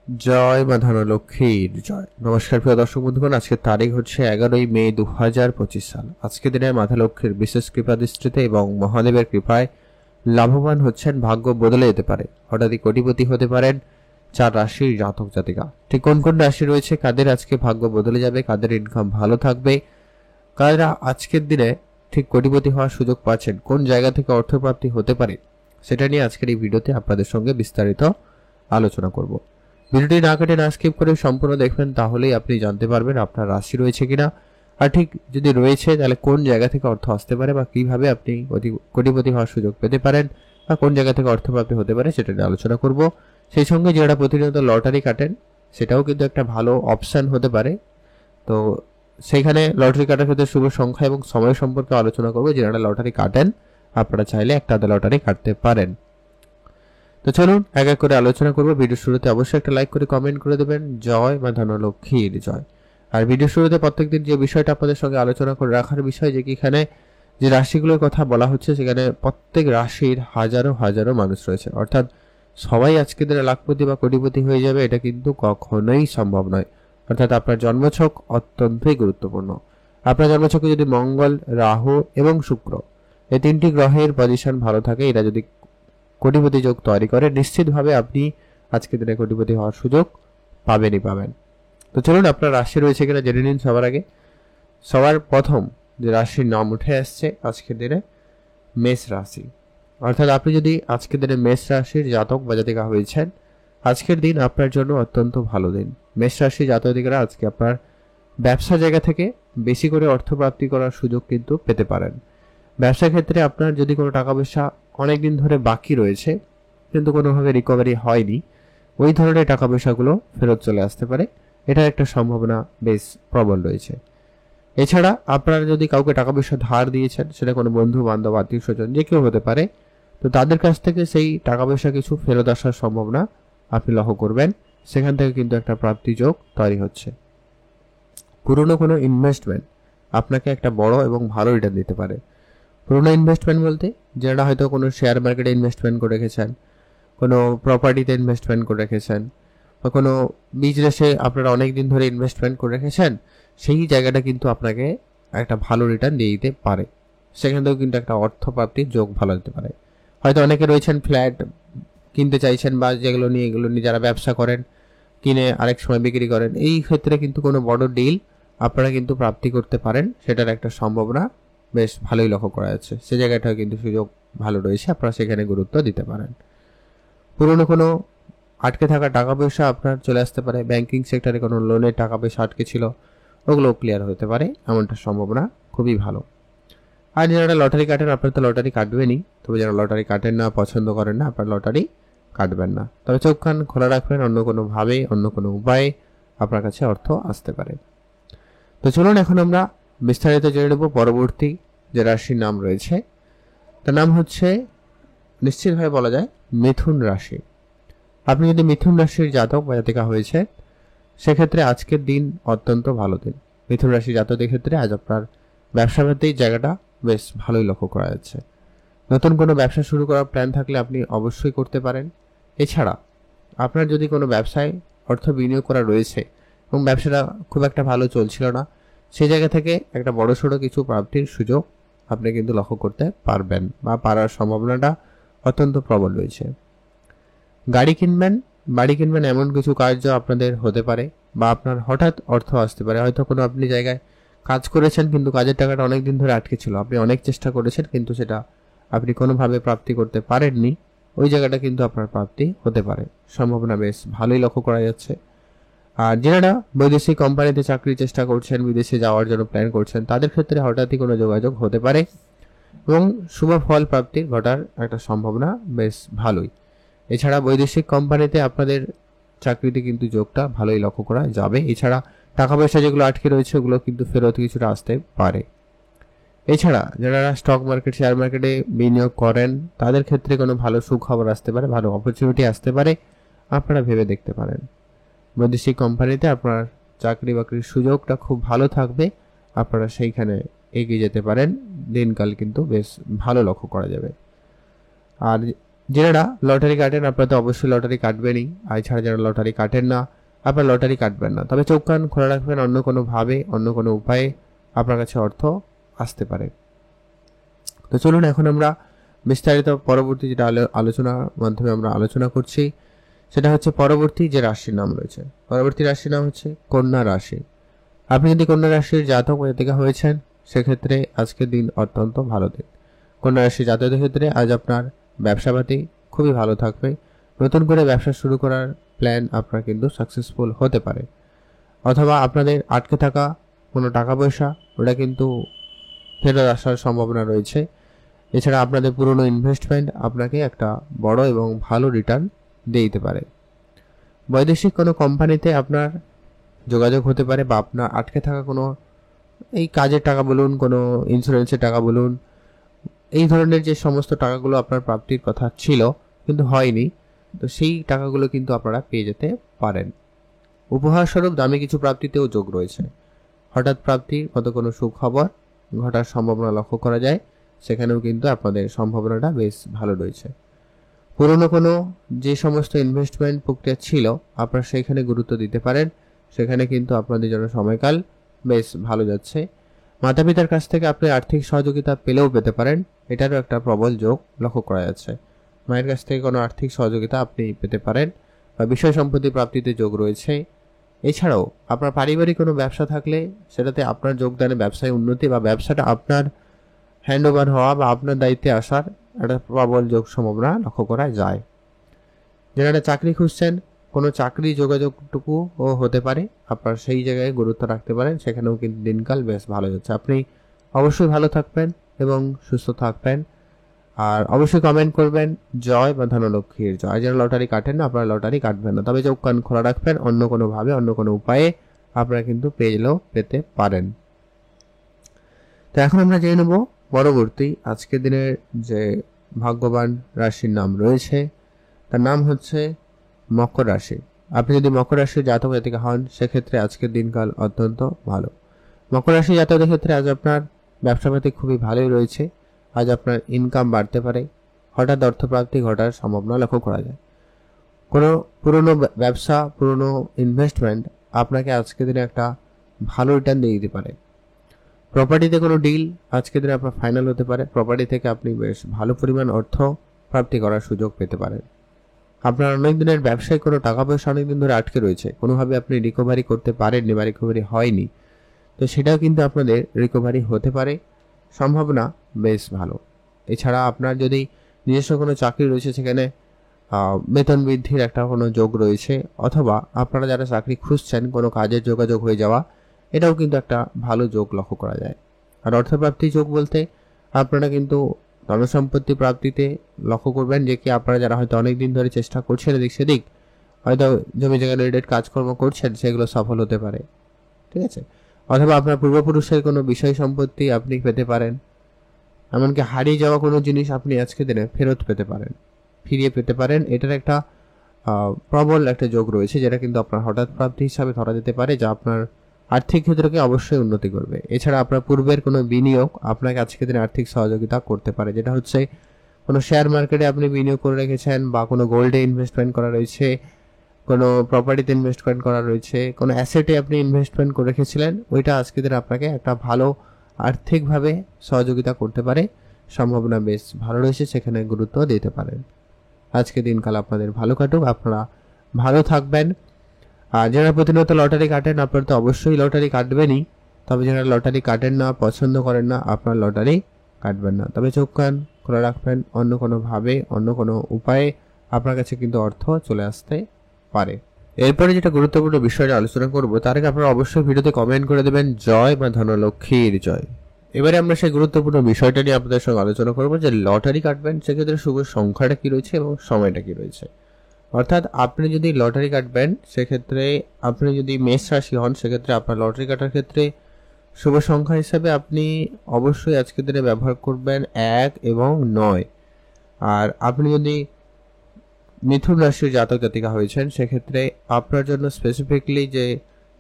জয় মা ধনলক্ষ্মীর জয়। নমস্কার প্রিয় দর্শক বন্ধুগণ, আজকের তারিখ হচ্ছে 11ই মে 2025 সাল। আজকের দিনে মাতা লক্ষ্মীর বিশেষ কৃপা দৃষ্টিতে এবং মহাদেবের কৃপায় লাভবান হচ্ছেন, ভাগ্য বদলে যেতে পারে, হঠাৎই কোটিপতি হতে পারেন 4 রাশির জাতক জাতিকা। ঠিক কোন কোন রাশি রয়েছে, কাদের আজকে ভাগ্য বদলে যাবে, কাদের ইনকাম ভালো থাকবে, কারা আজকের দিনে ঠিক কোটিপতি হওয়ার সুযোগ পাচ্ছেন, কোন জায়গা থেকে অর্থপ্রাপ্তি হতে পারে, সেটা নিয়ে আজকের এই ভিডিওতে আপনাদের সঙ্গে বিস্তারিত আলোচনা করব। ভিডিওটি না কেটে না স্কিপ করে সম্পূর্ণ দেখবেন, তাহলেই আপনি জানতে পারবেন আপনার রাশি রয়েছে কিনা, আর ঠিক যদি রয়েছে তাহলে কোন জায়গা থেকে অর্থ আসতে পারে বা কিভাবে আপনি কোটিপতি হওয়ার সুযোগ পেতে পারেন বা কোন জায়গা থেকে অর্থপ্রাপ্তি হতে পারে সেটা নিয়ে আলোচনা করব। সেই সঙ্গে যারা প্রতিনিয়ত লটারি কাটেন সেটাও কিন্তু একটা ভালো অপশন হতে পারে। তো সেইখানে লটারি কাটার ক্ষেত্রে শুভ সংখ্যা এবং সময় সম্পর্কে আলোচনা করবো। যারা লটারি কাটেন আপনারা চাইলে একটা লটারি কাটতে পারেন। তো চলুন এক এক করে আলোচনা করব। ভিডিও শুরুতে অবশ্যই একটা লাইক করে কমেন্ট করে দেবেন জয় মা ধনলক্ষ্মীর জয়। আর ভিডিও শুরুতে প্রত্যেকদিন যে বিষয়টা আপনাদের সঙ্গে আলোচনা করে রাখার বিষয়, যে এখানে যে রাশিগুলোর কথা বলা হচ্ছে সেখানে প্রত্যেক রাশির হাজারো হাজারো মানুষ রয়েছে, অর্থাৎ সবাই আজকের দিনে লাখপতি বা কোটিপতি হয়ে যাবে এটা কিন্তু কখনোই সম্ভব নয়। অর্থাৎ আপনার জন্মছক অত্যন্তই গুরুত্বপূর্ণ। আপনার জন্মছকে যদি মঙ্গল, রাহু এবং শুক্র এই তিনটি গ্রহের পজিশন ভালো থাকে, এরা যদি কোটিপতি যোগ তৈরি করে, নিশ্চিতভাবে আপনি আজকের দিনে কোটিপতি হওয়ার সুযোগ পাবেনই পাবেন। তো চলুন আপনার রাশি রয়েছে কিনা জেনে নিন। সবার প্রথম যে রাশির নাম উঠে আসছে আজকের দিনে মেষ রাশি। অর্থাৎ আপনি যদি আজকের দিনে মেষ রাশির জাতক বা জাতিকা হয়েছেন, আজকের দিন আপনার জন্য অত্যন্ত ভালো দিন। মেষ রাশির জাতক জাতিকারা আজকে আপনার ব্যবসা জায়গা থেকে বেশি করে অর্থপ্রাপ্তি করার সুযোগ কিন্তু পেতে পারেন। ব্যবসা ক্ষেত্রে আপনার যদি কোনো টাকা পয়সা অনেকদিন ধরে বাকি রয়েছে কিন্তু কোনোভাবে রিকভারি হয়নি, ওই ধরনের টাকা পয়সাগুলো ফেরত চলে আসতে পারে, এটার একটা সম্ভাবনা বেশ প্রবল রয়েছে। এছাড়া আপনারা যদি কাউকে টাকা পয়সা ধার দিয়েছেন, সেটা কোনো বন্ধু বান্ধব, আত্মীয় স্বজন যে কেউ হতে পারে, তো তাদের কাছ থেকে সেই টাকা পয়সা কিছু ফেরত আসার সম্ভাবনা আপনি লক্ষ্য করবেন। সেখান থেকে কিন্তু একটা প্রাপ্তি যোগ তৈরি হচ্ছে। পুরনো কোনো ইনভেস্টমেন্ট আপনাকে একটা বড় এবং ভালো রিটার্ন দিতে পারে। পুরনো ইনভেস্টমেন্ট বলতে যারা হয়তো কোনো শেয়ার মার্কেটে ইনভেস্টমেন্ট করে রেখেছেন, কোনো প্রপার্টিতে ইনভেস্টমেন্ট করে রেখেছেন, বা কোনো বিজনেসে আপনারা অনেক দিন ধরে ইনভেস্টমেন্ট করে রেখেছেন, সেই জায়গাটা কিন্তু আপনাকে একটা ভালো রিটার্ন দিয়ে দিতে পারে। সেখান থেকেও কিন্তু একটা অর্থপ্রাপ্তির যোগ ভালো দিতে পারে। হয়তো অনেকে রয়েছেন ফ্ল্যাট কিনতে চাইছেন, বা এগুলো নিয়ে যারা ব্যবসা করেন, কিনে আরেক সময় বিক্রি করেন, এই ক্ষেত্রে কিন্তু কোনো বড় ডিল আপনারা কিন্তু প্রাপ্তি করতে পারেন, সেটার একটা সম্ভাবনা বেশ ভালোই লক্ষ্য করা যাচ্ছে। সে জায়গাটাও কিন্তু সুযোগ ভালো রয়েছে, আপনারা সেখানে গুরুত্ব দিতে পারেন। পুরনো কোনো আটকে থাকা টাকা পয়সা আপনার চলে আসতে পারে। ব্যাংকিং সেক্টরে কোনো লোনের টাকা পয়সা আটকে ছিল, ওগুলো ক্লিয়ার হতে পারে, এমনটা সম্ভাবনা খুবই ভালো। আর যারা লটারি কাটেন আপনারা তো লটারি কাটবেনই, তবে যারা লটারি কাটেন না, পছন্দ করেন না, আপনার লটারি কাটবেন না। তবে চোখ কান খোলা রাখবেন, অন্য কোনোভাবে অন্য কোনো উপায়ে আপনার কাছে অর্থ আসতে পারে। তো চলুন এখন আমরা বিস্তারিত জেনে নেব পরবর্তী যে রাশির নাম রয়েছে, তার নাম হচ্ছে নিশ্চিতভাবে বলা যায় মিথুন রাশি। আপনি যদি মিথুন রাশির জাতক বা জাতিকা হয়েছে, সেক্ষেত্রে আজকের দিন অত্যন্ত ভালো দিন। মিথুন রাশির জাতকদের ক্ষেত্রে আজ আপনার ব্যবসা ভিত্তিক জায়গাটা বেশ ভালোই লক্ষ্য করা যাচ্ছে। নতুন কোনো ব্যবসা শুরু করার প্ল্যান থাকলে আপনি অবশ্যই করতে পারেন। এছাড়া আপনার যদি কোনো ব্যবসায় অর্থ বিনিয়োগ করা রয়েছে এবং ব্যবসাটা খুব একটা ভালো চলছিল না, সেই জায়গা থেকে একটা বড়সড় কিছু প্রাপ্তির সুযোগ আপনি কিন্তু লক্ষ্য করতে পারবেন বা পারার সম্ভাবনাটা অত্যন্ত প্রবল রয়েছে। বাড়ি কিনবেন এমন কিছু কার্য আপনাদের হতে পারে, বা আপনার হঠাৎ অর্থ আসতে পারে। হয়তো কোনো আপনি জায়গায় কাজ করেছেন কিন্তু কাজের টাকাটা অনেক দিন ধরে আটকে ছিল, আপনি অনেক চেষ্টা করেছেন কিন্তু সেটা আপনি কোনোভাবে প্রাপ্তি করতে পারেননি, ওই জায়গাটা কিন্তু আপনার প্রাপ্তি হতে পারে, সম্ভাবনা বেশ ভালোই লক্ষ্য করা যাচ্ছে। আর যারা বৈদেশিক কোম্পানিতে চাকরির চেষ্টা করছেন, বিদেশে যাওয়ার জন্য প্ল্যান করছেন, তাদের ক্ষেত্রে হঠাৎই কোনো যোগাযোগ হতে পারে এবং শুভ ফল প্রাপ্তির ঘটার একটা সম্ভাবনা বেশ ভালোই। এছাড়া বৈদেশিক কোম্পানিতে আপনাদের চাকরিতে কিন্তু যোগটা ভালোই লক্ষ্য করা যাবে। এছাড়া টাকা পয়সা যেগুলো আটকে রয়েছে ওগুলো কিন্তু ফেরত কিছুটা আসতে পারে। এছাড়া যারা স্টক মার্কেট, শেয়ার মার্কেটে বিনিয়োগ করেন, তাদের ক্ষেত্রে কোনো ভালো সুখবর আসতে পারে, ভালো অপরচুনিটি আসতে পারে, আপনারা ভেবে দেখতে পারেন। বৈদেশিক কোম্পানিতে আপনার চাকরি বাকরির সুযোগটা খুব ভালো থাকবে, আপনারা সেইখানে এগিয়ে যেতে পারেন। দিনকাল কিন্তু বেশ ভালো লক্ষ্য করা যাবে। আর যারা লটারি কাটেন আপনারা তো অবশ্যই লটারি কাটবেনই, আর এছাড়া যারা লটারি কাটেন না আপনারা লটারি কাটবেন না, তবে চোখ কান খোলা রাখবেন, অন্য কোনো ভাবে অন্য কোনো উপায়ে আপনার কাছে অর্থ আসতে পারে। তো চলুন এখন আমরা বিস্তারিত পরবর্তী যেটা আলোচনার মাধ্যমে আমরা আলোচনা করছি সেটা হচ্ছে পরবর্তী যে রাশির নাম রয়েছে। পরবর্তী রাশির নাম হচ্ছে কন্যা রাশি। আপনি যদি কন্যা রাশির জাতক জাতিকা হয়েছেন সেক্ষেত্রে আজকের দিন অত্যন্ত ভালো দিন। কন্যা রাশির জাতকদের ক্ষেত্রে আজ আপনার ব্যবসাপাতি খুবই ভালো থাকবে। নতুন করে ব্যবসা শুরু করার প্ল্যান আপনার কিন্তু সাকসেসফুল হতে পারে, অথবা আপনাদের আটকে থাকা কোনো টাকা পয়সা ওটা কিন্তু ফেরত আসার সম্ভাবনা রয়েছে। এছাড়া আপনাদের পুরনো ইনভেস্টমেন্ট আপনাকে একটা বড় এবং ভালো রিটার্ন দিতে পারে। বৈদেশিক কোনো কোম্পানিতে আপনার যোগাযোগ হতে পারে, বা আপনার আটকে থাকা কোনো এই কাজের টাকা বলুন, কোনো ইন্স্যুরেন্সের টাকা বলুন, এই ধরনের যে সমস্ত টাকাগুলো আপনার প্রাপ্তির কথা ছিল কিন্তু হয়নি, তো সেই টাকাগুলো কিন্তু আপনারা পেয়ে যেতে পারেন। উপহার স্বরূপ দামি কিছু প্রাপ্তিতেও যোগ রয়েছে। হঠাৎ প্রাপ্তির মতো কোনো সুখবর ঘটার সম্ভাবনা লক্ষ্য করা যায়, সেখানেও কিন্তু আপনাদের সম্ভাবনাটা বেশ ভালো রয়েছে। পুরনো কোনো যে সমস্ত ইনভেস্টমেন্ট প্রক্রিয়া ছিল আপনারা সেইখানে গুরুত্ব দিতে পারেন, সেখানে কিন্তু আপনাদের জন্য সময়কাল বেশ ভালো যাচ্ছে। মাতা পিতার কাছ থেকে আপনি আর্থিক সহযোগিতা পেলেও পেতে পারেন, এটারও একটা প্রবল যোগ লক্ষ্য করা যাচ্ছে। মায়ের কাছ থেকে কোনো আর্থিক সহযোগিতা আপনি পেতে পারেন, বা বিষয় সম্পত্তি প্রাপ্তিতে যোগ রয়েছে। এছাড়াও আপনার পারিবারিক কোনো ব্যবসা থাকলে সেটাতে আপনার যোগদানে ব্যবসায় উন্নতি, বা ব্যবসাটা আপনার হ্যান্ড ওভার হওয়া বা আপনার দায়িত্বে আসার একটা প্রবল যোগ সম্ভাবনা লক্ষ্য করা যায়। যারা চাকরি খুঁজছেন কোনো চাকরি যোগাযোগটুকু ও হতে পারে, আপনার সেই জায়গায় গুরুত্ব রাখতে পারেন, সেখানেও কিন্তু দিনকাল বেশ ভালো যাচ্ছে। আপনি অবশ্যই ভালো থাকবেন এবং সুস্থ থাকবেন। আর অবশ্যই কমেন্ট করবেন জয় বা ধনলক্ষ্মীর জয়। যারা লটারি কাটেন না আপনারা লটারি কাটবেন না, তবে চোখ কান খোলা রাখবেন, অন্য কোনো ভাবে অন্য কোনো উপায়ে আপনারা কিন্তু পেতে পারেন। তো এখন আমরা জেনে নেব পরবর্তী আজকের দিনের যে ভাগ্যবান রাশির নাম রয়েছে তার নাম হচ্ছে মকর রাশি। আপনি যদি মকর রাশির জাতক জাতিকা হন সেক্ষেত্রে আজকের দিনকাল অত্যন্ত ভালো। মকর রাশি জাতকদের ক্ষেত্রে আজ আপনার ব্যবসাপাতি খুবই ভালোই রয়েছে। আজ আপনার ইনকাম বাড়তে পারে, হঠাৎ অর্থপ্রাপ্তি ঘটার সম্ভাবনা লক্ষ্য করা যায়। কোনো পুরনো ব্যবসা পুরনো ইনভেস্টমেন্ট আপনাকে আজকের দিনে একটা ভালো রিটার্ন দিয়ে দিতে পারে। প্রপার্টিতে কোনো ডিল আজকের দিনে আপনার ফাইনাল হতে পারে, প্রপার্টি থেকে আপনি বেশ ভালো পরিমাণ অর্থ প্রাপ্তি করার সুযোগ পেতে পারেন। আপনার অনেক দিনের ব্যবসায় কোনো টাকা পয়সা অনেকদিন ধরে আটকে রয়েছে, কোনোভাবে আপনি রিকভারি করতে পারেননি বা রিকভারি হয়নি, তো সেটাও কিন্তু আপনাদের রিকভারি হতে পারে, সম্ভাবনা বেশ ভালো। এছাড়া আপনার যদি নিজস্ব কোনো চাকরি রয়েছে সেখানে বেতন বৃদ্ধির একটা কোনো যোগ রয়েছে, অথবা আপনারা যারা চাকরি খুঁজছেন কোনো কাজের যোগাযোগ হয়ে যাওয়া, এটাও কিন্তু একটা ভালো যোগ লক্ষ্য করা যায়। আর অর্থপ্রাপ্তি যোগ বলতে আপনারা কিন্তু ধনসম্পত্তি প্রাপ্তিতে লক্ষ্য করবেন, যে কি আপনারা যারা হয়তো অনেক দিন ধরে চেষ্টা করছেন এদিক সেদিক, হয়তো জমি জায়গা রিলেটেড কাজকর্ম করছেন, সেগুলো সফল হতে পারে, ঠিক আছে। অথবা আপনার পূর্বপুরুষের কোনো বিষয় সম্পত্তি আপনি পেতে পারেন, এমনকি হারিয়ে যাওয়া কোনো জিনিস আপনি আজকে দিনে ফেরত পেতে পারেন, ফিরিয়ে পেতে পারেন। এটার একটা প্রবল একটা যোগ রয়েছে, যেটা কিন্তু আপনার হঠাৎ প্রাপ্তি হিসাবে ধরা যেতে পারে, যা আপনার আর্থিক ক্ষেত্রকে অবশ্যই উন্নতি করবে। এছাড়া আপনার পূর্বের কোনো বিনিয়োগ আপনাকে আজকের দিনে আর্থিক সহযোগিতা করতে পারে, যেটা হচ্ছে কোনো শেয়ার মার্কেটে আপনি বিনিয়োগ করে রেখেছেন, বা কোনো গোল্ডে ইনভেস্টমেন্ট করা রয়েছে, কোনো প্রপার্টিতে ইনভেস্টমেন্ট করা রয়েছে, কোনো অ্যাসেটে আপনি ইনভেস্টমেন্ট করে রেখেছিলেন, ওইটা আজকের দিনে আপনাকে একটা ভালো আর্থিকভাবে সহযোগিতা করতে পারে, সম্ভাবনা বেশ ভালো রয়েছে, সেখানে গুরুত্ব দিতে পারেন। আজকে দিনকাল আপনাদের ভালো কাটুক, আপনারা ভালো থাকবেন। আর যারা প্রতিনিয়ত লটারি কাটেন আপনারা তো অবশ্যই লটারি কাটবেনই, তবে যারা লটারি কাটেন না, পছন্দ করেন না, আপনার লটারি কাটবেন না, তবে চোখ কান খোলা রাখবেন, অন্য কোনো ভাবে অন্য কোনো উপায়ে আপনার কাছে কিন্তু অর্থ চলে আসতে পারে। এরপরে যেটা গুরুত্বপূর্ণ বিষয়টা আলোচনা করব, তার আগে আপনারা অবশ্যই ভিডিওতে কমেন্ট করে দেবেন জয় বা ধনলক্ষ্মীর জয়। এবারে আমরা সেই গুরুত্বপূর্ণ বিষয়টা নিয়ে আপনাদের সঙ্গে আলোচনা করবো, যে লটারি কাটবেন সেক্ষেত্রে শুভ সংখ্যাটা কি রয়েছে এবং সময়টা কি রয়েছে। অর্থাৎ আপনি যদি লটারি কাটবেন সেক্ষেত্রে, আপনি যদি মেষ রাশি হন সেক্ষেত্রে আপনার লটারি কাটার ক্ষেত্রে শুভ সংখ্যা হিসাবে আপনি অবশ্যই আজকের দিনে ব্যবহার করবেন 1 এবং 9। আর আপনি যদি মিথুন রাশির জাতক জাতিকা হয়েছেন সেক্ষেত্রে আপনার জন্য স্পেসিফিকলি যে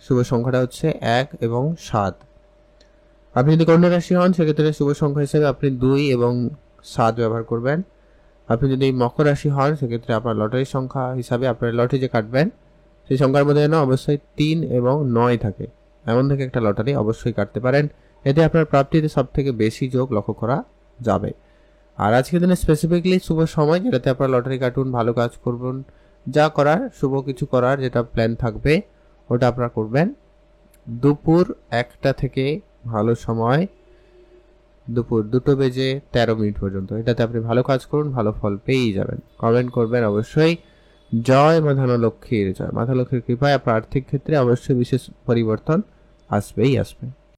শুভ সংখ্যাটা হচ্ছে 1 এবং 7। আপনি যদি কন্যা রাশি হন সেক্ষেত্রে শুভ সংখ্যা হিসেবে আপনি 2 এবং 7 ব্যবহার করবেন। আপনি যদি মকর রাশি হন সেক্ষেত্রে আপনার লটারির সংখ্যা হিসাবে আপনার লটারি যে কাটবেন সেই সংখ্যার মধ্যে যেন অবশ্যই 3 এবং 9 থাকে, এমন থেকে একটা লটারি অবশ্যই কাটতে পারেন। এতে আপনার প্রাপ্তিতে সব থেকে বেশি যোগ লক্ষ্য করা যাবে। আর আজকের দিনে স্পেসিফিকলি শুভ সময় যেটাতে আপনার লটারি কাটুন, ভালো কাজ করবেন, যা করার শুভ কিছু করার যেটা প্ল্যান থাকবে ওটা আপনারা করবেন দুপুর 1টা থেকে ভালো সময় দুপুর 2:13 পর্যন্ত। এটাতে আপনি ভালো কাজ করুন, ভালো ফল পেয়েই যাবেন। কমেন্ট করবেন অবশ্যই। জয় মা ধনলক্ষ্মীর জয়। মা ধনলক্ষ্মীর কৃপায় আপনার আর্থিক ক্ষেত্রে অবশ্যই বিশেষ পরিবর্তন আসবেই আসবে।